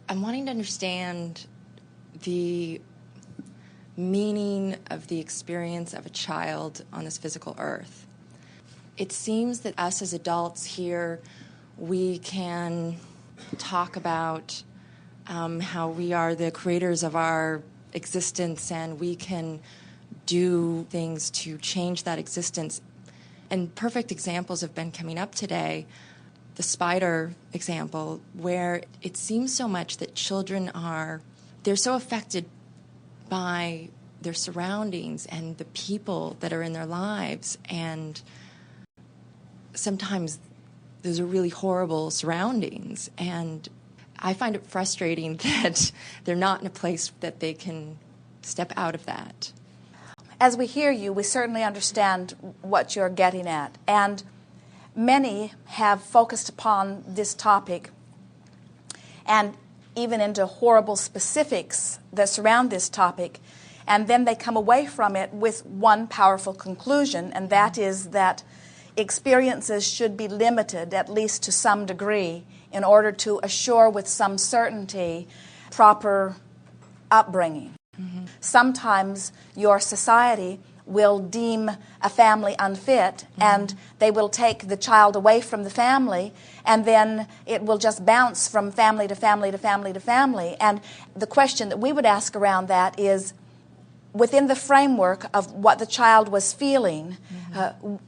I'm wanting to understand the meaning of the experience of a child on this physical earth. It seems that us as adults here, we can talk about how we are the creators of our existence and we can do things to change that existence. And perfect examples have been coming up today. The spider example, where it seems so much that children they're so affected by their surroundings and the people that are in their lives. And sometimes those are really horrible surroundings. And I find it frustrating that they're not in a place that they can step out of that. As we hear you, we certainly understand what you're getting at. And many have focused upon this topic and even into horrible specifics that surround this topic, and then they come away from it with one powerful conclusion, and that is that experiences should be limited, at least to some degree, in order to assure with some certainty proper upbringing. Mm-hmm. Sometimes your society will deem a family unfit, and they will take the child away from the family, and then it will just bounce from family to family to family to family. And the question that we would ask around that is, within the framework of what the child was feeling,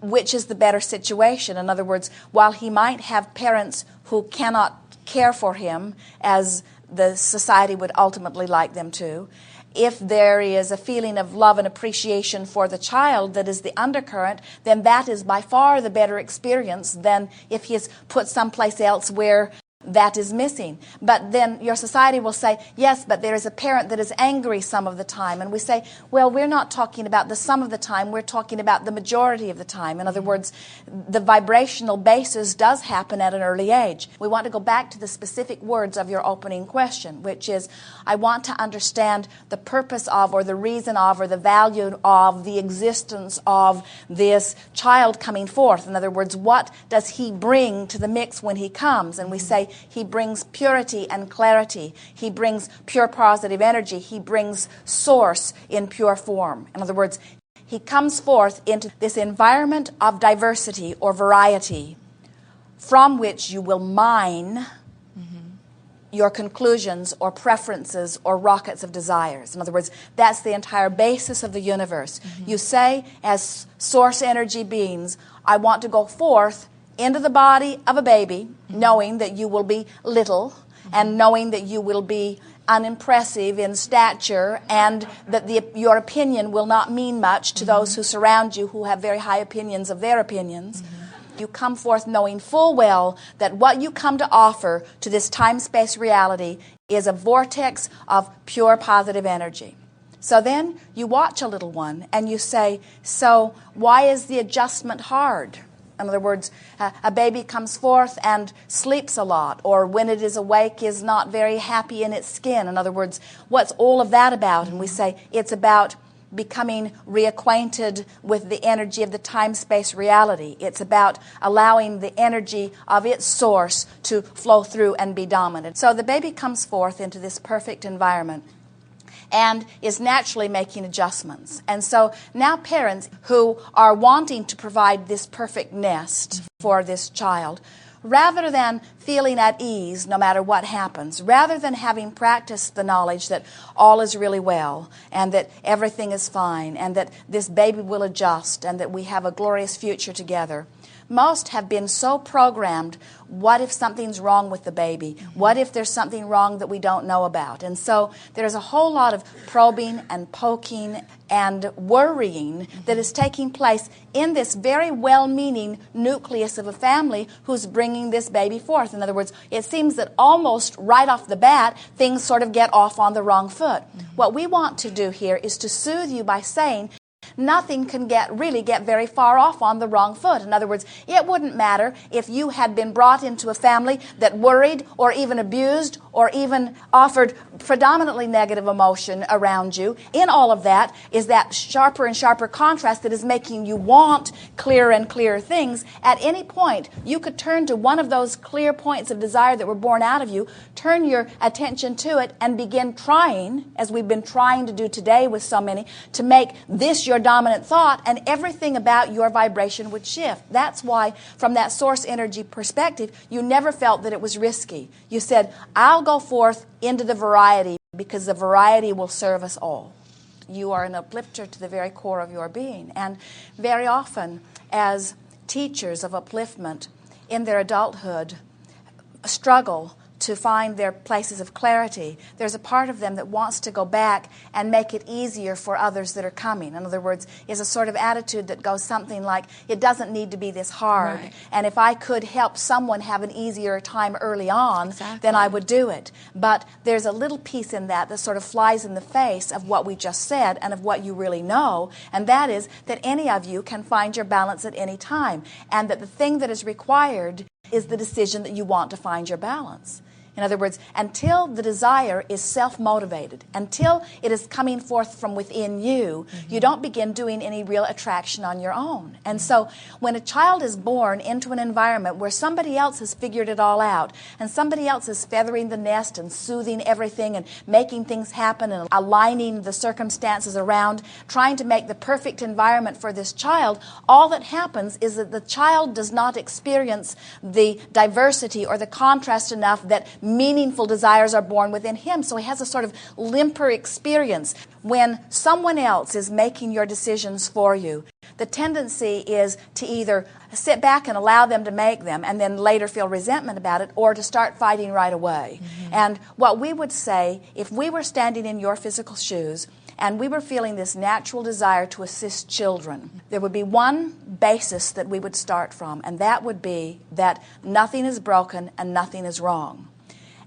which is the better situation? In other words, while he might have parents who cannot care for him as the society would ultimately like them to, if there is a feeling of love and appreciation for the child that is the undercurrent, then that is by far the better experience than if he is put someplace else where that is missing. But then your society will say, yes, but there is a parent that is angry some of the time. And we say, well, we're not talking about the some of the time, we're talking about the majority of the time. In other words, the vibrational basis does happen at an early age. We want to go back to the specific words of your opening question, which is, I want to understand the purpose of, or the reason of, or the value of the existence of this child coming forth. In other words, what does he bring to the mix when he comes? And we say, he brings purity and clarity. He brings pure positive energy. He brings source in pure form. In other words, he comes forth into this environment of diversity or variety from which you will mine your conclusions or preferences or rockets of desires. In other words, that's the entire basis of the universe. You say, as source energy beings, I want to go forth into the body of a baby, knowing that you will be little and knowing that you will be unimpressive in stature and that your opinion will not mean much to those who surround you who have very high opinions of their opinions. You come forth knowing full well that what you come to offer to this time-space reality is a vortex of pure positive energy. So then you watch a little one and you say, so why is the adjustment hard? In other words, a baby comes forth and sleeps a lot, or when it is awake is not very happy in its skin. In other words, what's all of that about? And we say it's about becoming reacquainted with the energy of the time-space reality. It's about allowing the energy of its source to flow through and be dominant. So the baby comes forth into this perfect environment and is naturally making adjustments. And so now parents who are wanting to provide this perfect nest for this child, rather than feeling at ease no matter what happens, rather than having practiced the knowledge that all is really well and that everything is fine and that this baby will adjust and that we have a glorious future together, most have been so programmed, what if something's wrong with the baby? What if there's something wrong that we don't know about? And so there's a whole lot of probing and poking and worrying that is taking place in this very well-meaning nucleus of a family who's bringing this baby forth. In other words, it seems that almost right off the bat, things sort of get off on the wrong foot. What we want to do here is to soothe you by saying nothing can really get very far off on the wrong foot. In other words, it wouldn't matter if you had been brought into a family that worried or even abused or even offered predominantly negative emotion around you. In all of that is that sharper and sharper contrast that is making you want clearer and clearer things. At any point, you could turn to one of those clear points of desire that were born out of you, turn your attention to it, and begin trying, as we've been trying to do today with so many, to make this your dominant thought, and everything about your vibration would shift. That's why, from that source energy perspective, you never felt that it was risky. You said, I'll go forth into the variety because the variety will serve us all. You are an uplifter to the very core of your being. And very often, as teachers of upliftment in their adulthood, struggle to find their places of clarity. There's a part of them that wants to go back and make it easier for others that are coming. In other words, is a sort of attitude that goes something like, it doesn't need to be this hard. Right. And if I could help someone have an easier time early on, Exactly. then I would do it. But there's a little piece in that that sort of flies in the face of what we just said and of what you really know, and that is that any of you can find your balance at any time, and that the thing that is required is the decision that you want to find your balance. In other words, until the desire is self-motivated, until it is coming forth from within you, you don't begin doing any real attraction on your own. And so when a child is born into an environment where somebody else has figured it all out, and somebody else is feathering the nest and soothing everything and making things happen and aligning the circumstances around, trying to make the perfect environment for this child, all that happens is that the child does not experience the diversity or the contrast enough that meaningful desires are born within him. So he has a sort of limper experience. When someone else is making your decisions for you, the tendency is to either sit back and allow them to make them and then later feel resentment about it, or to start fighting right away. And what we would say, if we were standing in your physical shoes and we were feeling this natural desire to assist children, there would be one basis that we would start from, and that would be that nothing is broken and nothing is wrong.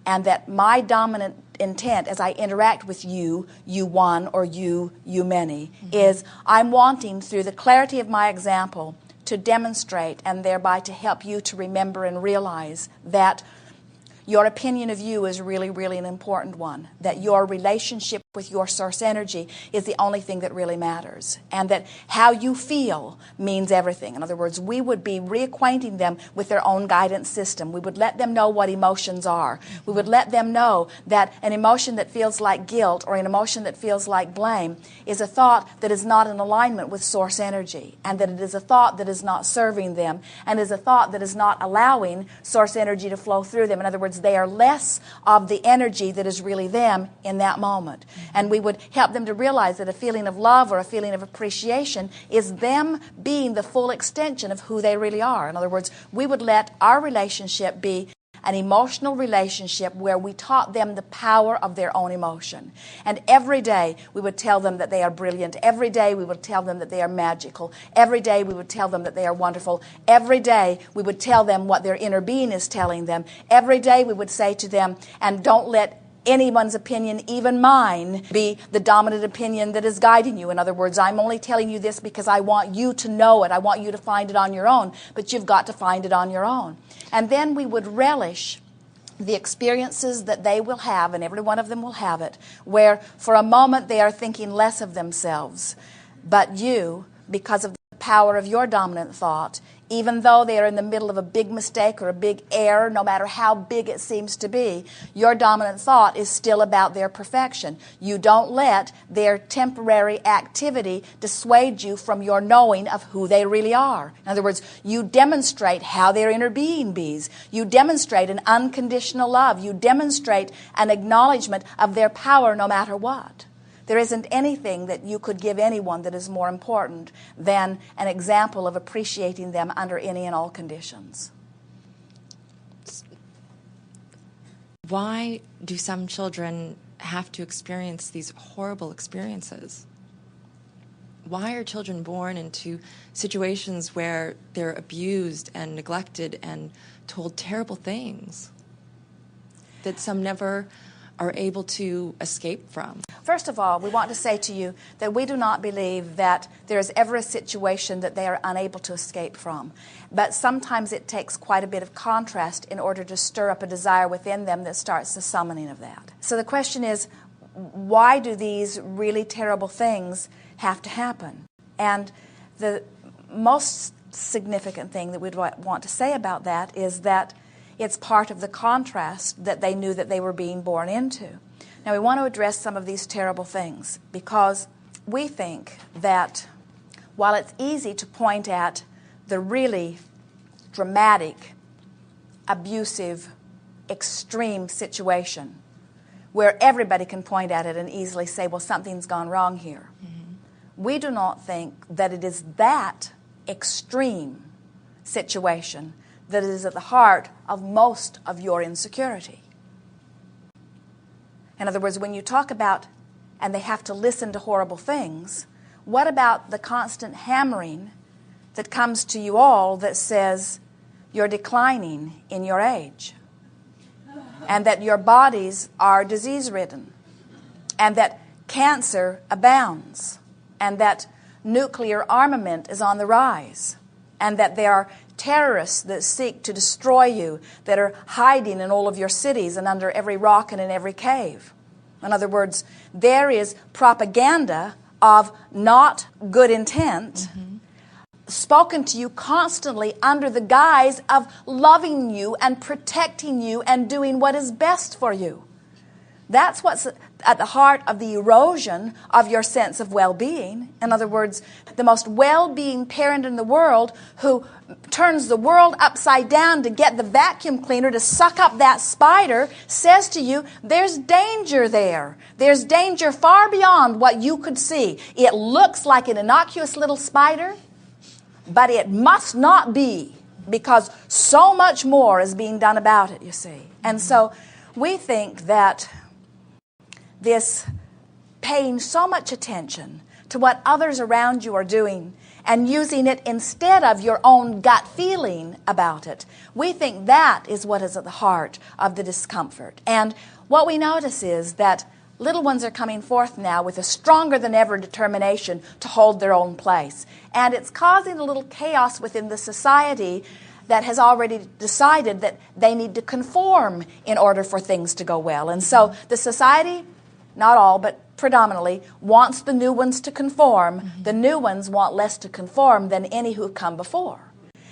And that my dominant intent as I interact with you, you one, or you many, is I'm wanting, through the clarity of my example, to demonstrate and thereby to help you to remember and realize that your opinion of you is really, really an important one. That your relationship with your source energy is the only thing that really matters. And that how you feel means everything. In other words, we would be reacquainting them with their own guidance system. We would let them know what emotions are. We would let them know that an emotion that feels like guilt or an emotion that feels like blame is a thought that is not in alignment with source energy. And that it is a thought that is not serving them, and is a thought that is not allowing source energy to flow through them. In other words, they are less of the energy that is really them in that moment. And we would help them to realize that a feeling of love or a feeling of appreciation is them being the full extension of who they really are. In other words, we would let our relationship be an emotional relationship where we taught them the power of their own emotion. And every day we would tell them that they are brilliant. Every day we would tell them that they are magical. Every day we would tell them that they are wonderful. Every day we would tell them what their inner being is telling them. Every day we would say to them, and don't let anyone's opinion, even mine, be the dominant opinion that is guiding you. In other words, I'm only telling you this because I want you to know it. I want you to find it on your own, but you've got to find it on your own. And then we would relish the experiences that they will have, and every one of them will have it, where for a moment they are thinking less of themselves. But you, because of the power of your dominant thought, even though they are in the middle of a big mistake or a big error, no matter how big it seems to be, your dominant thought is still about their perfection. You don't let their temporary activity dissuade you from your knowing of who they really are. In other words, you demonstrate how their inner being be. You demonstrate an unconditional love. You demonstrate an acknowledgement of their power no matter what. There isn't anything that you could give anyone that is more important than an example of appreciating them under any and all conditions. Why do some children have to experience these horrible experiences? Why are children born into situations where they're abused and neglected and told terrible things that some never are able to escape from? First of all, we want to say to you that we do not believe that there is ever a situation that they are unable to escape from. But sometimes it takes quite a bit of contrast in order to stir up a desire within them that starts the summoning of that. So the question is, why do these really terrible things have to happen? And the most significant thing that we'd want to say about that is that it's part of the contrast that they knew that they were being born into. Now, we want to address some of these terrible things because we think that while it's easy to point at the really dramatic, abusive, extreme situation where everybody can point at it and easily say, well, something's gone wrong here. Mm-hmm. We do not think that it is that extreme situation that is at the heart of most of your insecurity. In other words, when you talk about, and they have to listen to horrible things, what about the constant hammering that comes to you all that says you're declining in your age, and that your bodies are disease-ridden, and that cancer abounds, and that nuclear armament is on the rise, and that there are terrorists that seek to destroy you, that are hiding in all of your cities and under every rock and in every cave. In other words, there is propaganda of not good intent spoken to you constantly under the guise of loving you and protecting you and doing what is best for you. That's what's at the heart of the erosion of your sense of well-being. In other words, the most well-being parent in the world who turns the world upside down to get the vacuum cleaner to suck up that spider says to you, there's danger there. There's danger far beyond what you could see. It looks like an innocuous little spider, but it must not be, because so much more is being done about it, you see. And so we think that this paying so much attention to what others around you are doing and using it instead of your own gut feeling about it, we think that is what is at the heart of the discomfort. And what we notice is that little ones are coming forth now with a stronger than ever determination to hold their own place. And it's causing a little chaos within the society that has already decided that they need to conform in order for things to go well. And so the society, not all, but predominantly, wants the new ones to conform. Mm-hmm. The new ones want less to conform than any who've come before.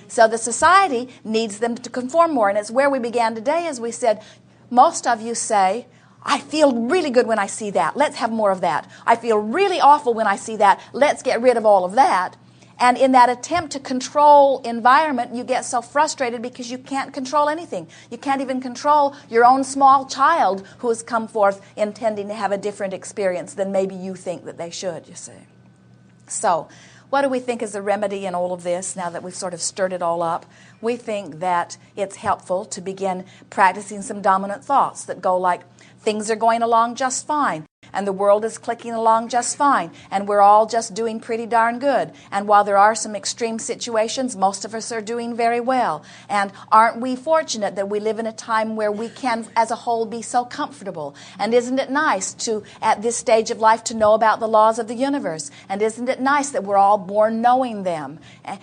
So the society needs them to conform more. And it's where we began today, as we said, most of you say, I feel really good when I see that. Let's have more of that. I feel really awful when I see that. Let's get rid of all of that. And in that attempt to control environment, you get so frustrated because you can't control anything. You can't even control your own small child who has come forth intending to have a different experience than maybe you think that they should, you see. So, what do we think is the remedy in all of this now that we've sort of stirred it all up? We think that it's helpful to begin practicing some dominant thoughts that go like, things are going along just fine, and the world is clicking along just fine, and we're all just doing pretty darn good. And while there are some extreme situations, most of us are doing very well. And aren't we fortunate that we live in a time where we can, as a whole, be so comfortable? And isn't it nice to, at this stage of life, to know about the laws of the universe? And isn't it nice that we're all born knowing them?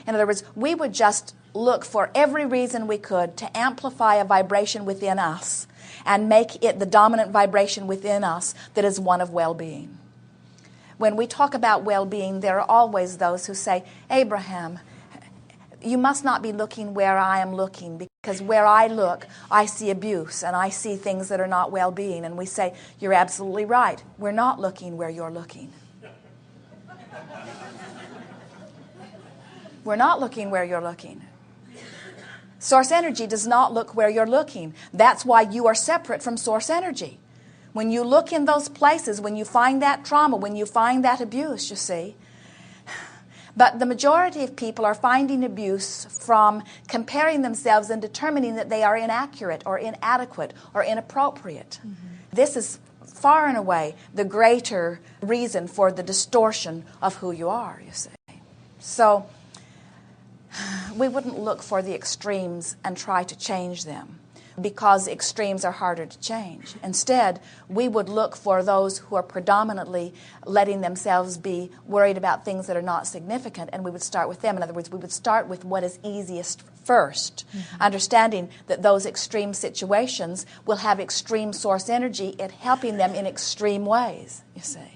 In other words, we would just look for every reason we could to amplify a vibration within us and make it the dominant vibration within us that is one of well-being. When we talk about well-being, there are always those who say, Abraham, you must not be looking where I am looking, because where I look, I see abuse and I see things that are not well-being. And we say, you're absolutely right. We're not looking where you're looking. We're not looking where you're looking. Source energy does not look where you're looking. That's why you are separate from source energy. When you look in those places, when you find that trauma, when you find that abuse, you see. But the majority of people are finding abuse from comparing themselves and determining that they are inaccurate or inadequate or inappropriate. Mm-hmm. This is far and away the greater reason for the distortion of who you are, you see. So we wouldn't look for the extremes and try to change them. because extremes are harder to change. Instead, we would look for those who are predominantly letting themselves be worried about things that are not significant, and we would start with them. In other words, we would start with what is easiest first, understanding that those extreme situations will have extreme source energy at helping them in extreme ways, you see.